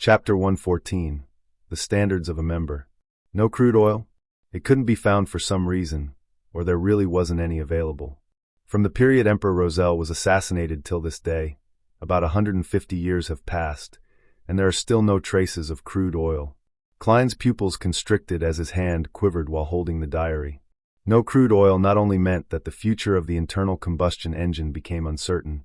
Chapter 114. The Standards of a Member. No crude oil? It couldn't be found for some reason, or there really wasn't any available. From the period Emperor Roselle was assassinated till this day, about 150 years have passed, and there are still no traces of crude oil. Klein's pupils constricted as his hand quivered while holding the diary. No crude oil not only meant that the future of the internal combustion engine became uncertain,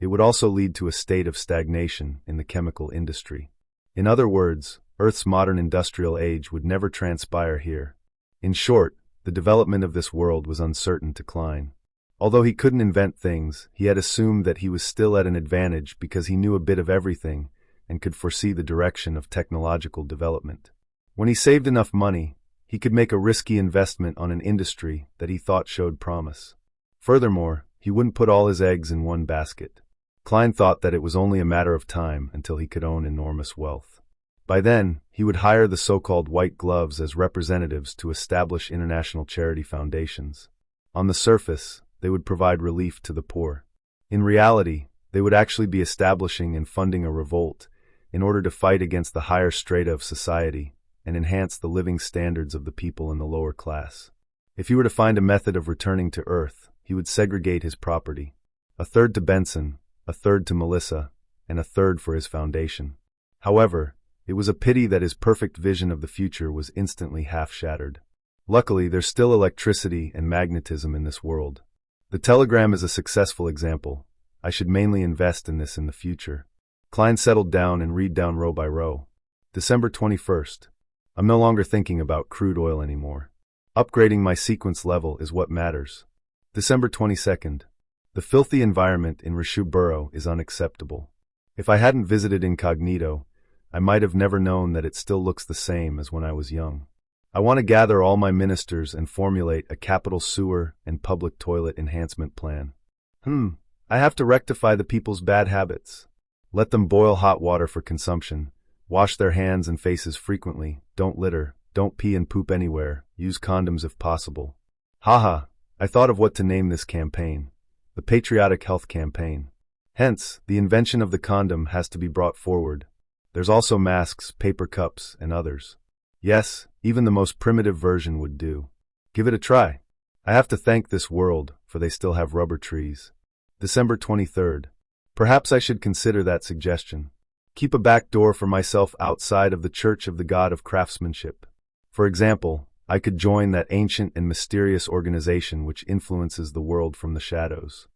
it would also lead to a state of stagnation in the chemical industry. In other words, Earth's modern industrial age would never transpire here. In short, the development of this world was uncertain to Klein. Although he couldn't invent things, he had assumed that he was still at an advantage because he knew a bit of everything and could foresee the direction of technological development. When he saved enough money, he could make a risky investment on an industry that he thought showed promise. Furthermore, he wouldn't put all his eggs in one basket. Klein thought that it was only a matter of time until he could own enormous wealth. By then, he would hire the so-called white gloves as representatives to establish international charity foundations. On the surface, they would provide relief to the poor. In reality, they would actually be establishing and funding a revolt in order to fight against the higher strata of society and enhance the living standards of the people in the lower class. If he were to find a method of returning to Earth, he would segregate his property. A third to Benson, a third to Melissa, and a third for his foundation. However, it was a pity that his perfect vision of the future was instantly half-shattered. Luckily, there's still electricity and magnetism in this world. The telegram is a successful example. I should mainly invest in this in the future. Klein settled down and read down row by row. December 21st. I'm no longer thinking about crude oil anymore. Upgrading my sequence level is what matters. December 22nd. The filthy environment in Rishu Borough is unacceptable. If I hadn't visited incognito, I might have never known that it still looks the same as when I was young. I want to gather all my ministers and formulate a capital sewer and public toilet enhancement plan. I have to rectify the people's bad habits. Let them boil hot water for consumption. Wash their hands and faces frequently. Don't litter. Don't pee and poop anywhere. Use condoms if possible. Haha, I thought of what to name this campaign. The Patriotic Health Campaign. Hence, the invention of the condom has to be brought forward. There's also masks, paper cups, and others. Yes, even the most primitive version would do. Give it a try. I have to thank this world, for they still have rubber trees. December 23rd. Perhaps I should consider that suggestion. Keep a back door for myself outside of the Church of the God of Craftsmanship. For example, I could join that ancient and mysterious organization which influences the world from the shadows.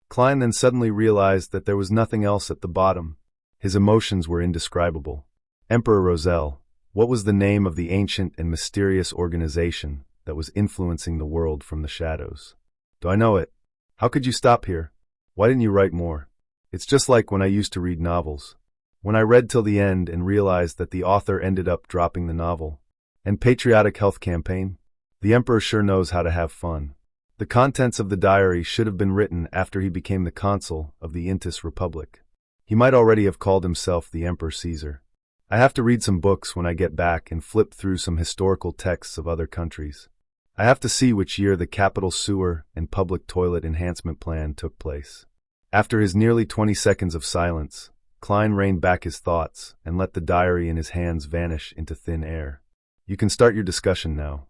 Klein then suddenly realized that there was nothing else at the bottom. His emotions were indescribable. Emperor Roselle, what was the name of the ancient and mysterious organization that was influencing the world from the shadows? Do I know it? How could you stop here? Why didn't you write more? It's just like when I used to read novels. When I read till the end and realized that the author ended up dropping the novel. And Patriotic Health Campaign? The Emperor sure knows how to have fun. The contents of the diary should have been written after he became the consul of the Intis Republic. He might already have called himself the Emperor Caesar. I have to read some books when I get back and flip through some historical texts of other countries. I have to see which year the capital sewer and public toilet enhancement plan took place. After his nearly 20 seconds of silence, Klein reined back his thoughts and let the diary in his hands vanish into thin air. You can start your discussion now.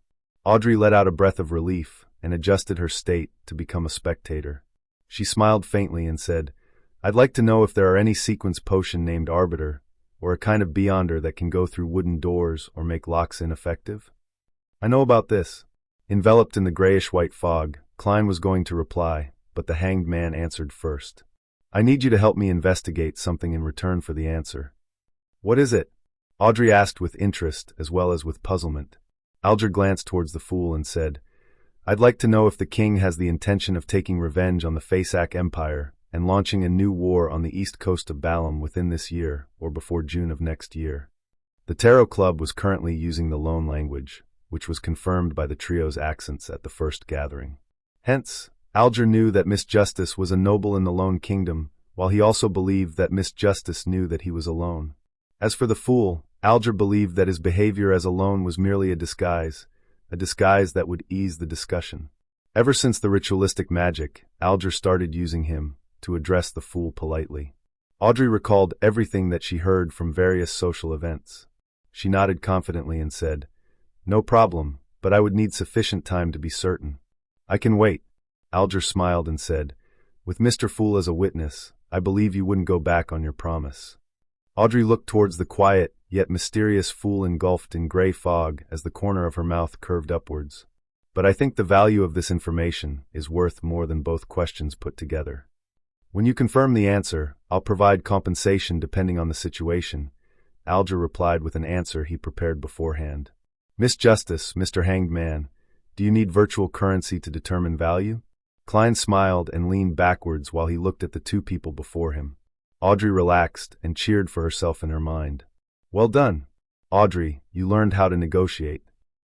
Audrey let out a breath of relief and adjusted her state to become a spectator. She smiled faintly and said, I'd like to know if there are any sequence potion named Arbiter, or a kind of beyonder that can go through wooden doors or make locks ineffective. I know about this. Enveloped in the grayish-white fog, Klein was going to reply, but the hanged man answered first. I need you to help me investigate something in return for the answer. What is it? Audrey asked with interest as well as with puzzlement. Alger glanced towards the fool and said, I'd like to know if the king has the intention of taking revenge on the Fasak Empire and launching a new war on the east coast of Balam within this year or before June of next year. The Tarot Club was currently using the loan language, which was confirmed by the trio's accents at the first gathering. Hence, Alger knew that Miss Justice was a noble in the Lone Kingdom, while he also believed that Miss Justice knew that he was alone. As for the fool, Alger believed that his behavior as alone was merely a disguise that would ease the discussion. Ever since the ritualistic magic, Alger started using him to address the fool politely. Audrey recalled everything that she heard from various social events. She nodded confidently and said, "No problem, but I would need sufficient time to be certain." "I can wait." Alger smiled and said, "With Mr. Fool as a witness, I believe you wouldn't go back on your promise." Audrey looked towards the quiet, yet mysterious Fool engulfed in gray fog as the corner of her mouth curved upwards. "But I think the value of this information is worth more than both questions put together. When you confirm the answer, I'll provide compensation depending on the situation," Alger replied with an answer he prepared beforehand. "Miss Justice, Mr. Hanged Man, do you need virtual currency to determine value?" Klein smiled and leaned backwards while he looked at the two people before him. Audrey relaxed and cheered for herself in her mind. "Well done, Audrey, you learned how to negotiate."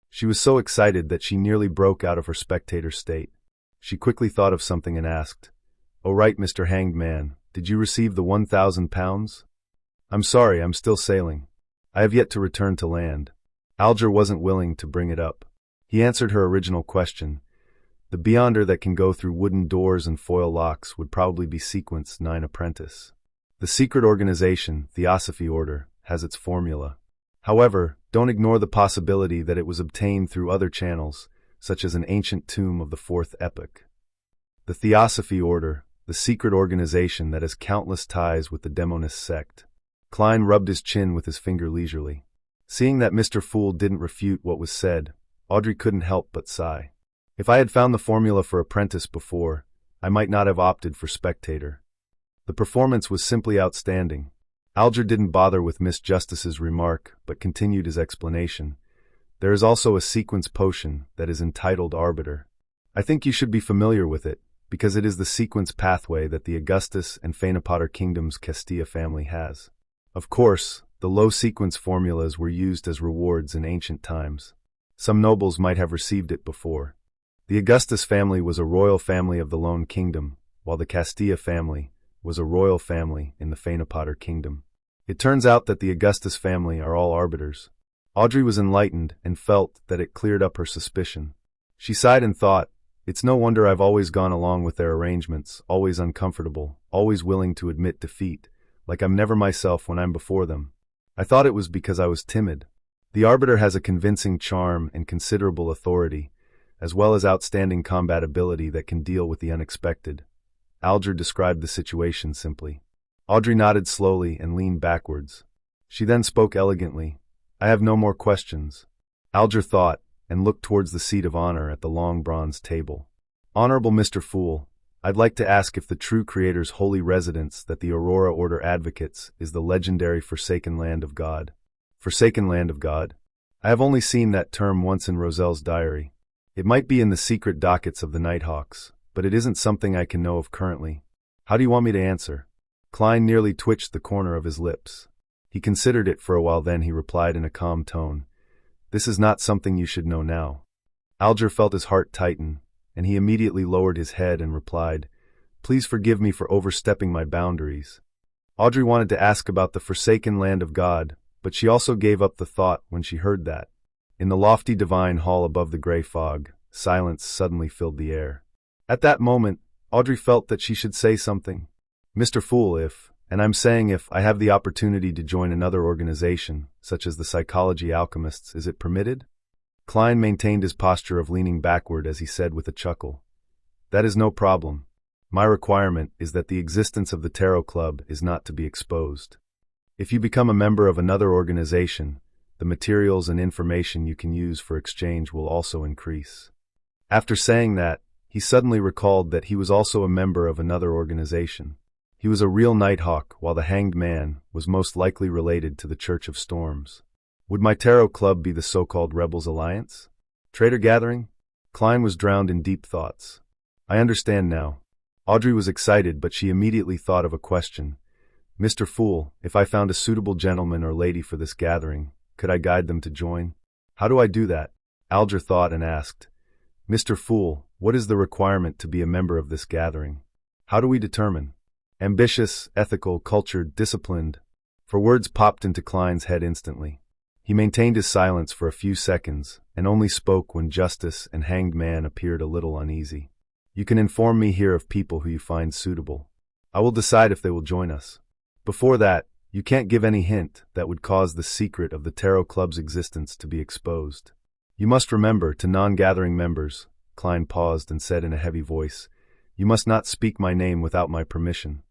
She was so excited that she nearly broke out of her spectator state. She quickly thought of something and asked, "Oh right, Mr. Hanged Man, did you receive the 1,000 pounds? I'm sorry, I'm still sailing. I have yet to return to land." Alger wasn't willing to bring it up. He answered her original question. The beyonder that can go through wooden doors and foil locks would probably be Sequence 9 Apprentice. The secret organization, Theosophy Order, has its formula. However, don't ignore the possibility that it was obtained through other channels, such as an ancient tomb of the Fourth Epoch. The Theosophy Order, the secret organization that has countless ties with the Demonist sect. Klein rubbed his chin with his finger leisurely. Seeing that Mr. Fool didn't refute what was said, Audrey couldn't help but sigh. If I had found the formula for Apprentice before, I might not have opted for Spectator. The performance was simply outstanding. Alger didn't bother with Miss Justice's remark, but continued his explanation. There is also a sequence potion that is entitled Arbiter. I think you should be familiar with it, because it is the sequence pathway that the Augustus and Phaenopotter Kingdom's Castilla family has. Of course, the low sequence formulas were used as rewards in ancient times. Some nobles might have received it before. The Augustus family was a royal family of the Lone Kingdom, while the Castilla family was a royal family in the Phaenopotter Kingdom. It turns out that the Augustus family are all arbiters. Audrey was enlightened and felt that it cleared up her suspicion. She sighed and thought, "It's no wonder I've always gone along with their arrangements, always uncomfortable, always willing to admit defeat, like I'm never myself when I'm before them. I thought it was because I was timid." The Arbiter has a convincing charm and considerable authority, as well as outstanding combat ability that can deal with the unexpected. Alger described the situation simply. Audrey nodded slowly and leaned backwards. She then spoke elegantly. "I have no more questions." Alger thought, and looked towards the seat of honor at the long bronze table. "Honorable Mr. Fool, I'd like to ask if the true Creator's holy residence that the Aurora Order advocates is the legendary Forsaken Land of God." Forsaken Land of God? I have only seen that term once in Roselle's diary. It might be in the secret dockets of the Nighthawks, but it isn't something I can know of currently. How do you want me to answer? Klein nearly twitched the corner of his lips. He considered it for a while, then he replied in a calm tone, "This is not something you should know now." Alger felt his heart tighten, and he immediately lowered his head and replied, "Please forgive me for overstepping my boundaries." Audrey wanted to ask about the Forsaken Land of God, but she also gave up the thought when she heard that. In the lofty divine hall above the gray fog, silence suddenly filled the air. At that moment, Audrey felt that she should say something. "Mr. Fool, if, and I'm saying if, I have the opportunity to join another organization, such as the Psychology Alchemists, is it permitted?" Klein maintained his posture of leaning backward as he said with a chuckle, "That is no problem. My requirement is that the existence of the Tarot Club is not to be exposed. If you become a member of another organization, the materials and information you can use for exchange will also increase." After saying that, he suddenly recalled that he was also a member of another organization. He was a real Nighthawk, while the Hanged Man was most likely related to the Church of Storms. Would my Tarot Club be the so-called Rebels Alliance? Traitor Gathering? Klein was drowned in deep thoughts. "I understand now." Audrey was excited, but she immediately thought of a question. "Mr. Fool, if I found a suitable gentleman or lady for this gathering, could I guide them to join?" "How do I do that?" Alger thought and asked, "Mr. Fool, what is the requirement to be a member of this gathering? How do we determine?" "Ambitious, ethical, cultured, disciplined." For words popped into Klein's head instantly. He maintained his silence for a few seconds, and only spoke when Justice and Hanged Man appeared a little uneasy. "You can inform me here of people who you find suitable. I will decide if they will join us." Before that, you can't give any hint that would cause the secret of the Tarot Club's existence to be exposed. You must remember, to non-gathering members, Klein paused and said in a heavy voice, you must not speak my name without my permission.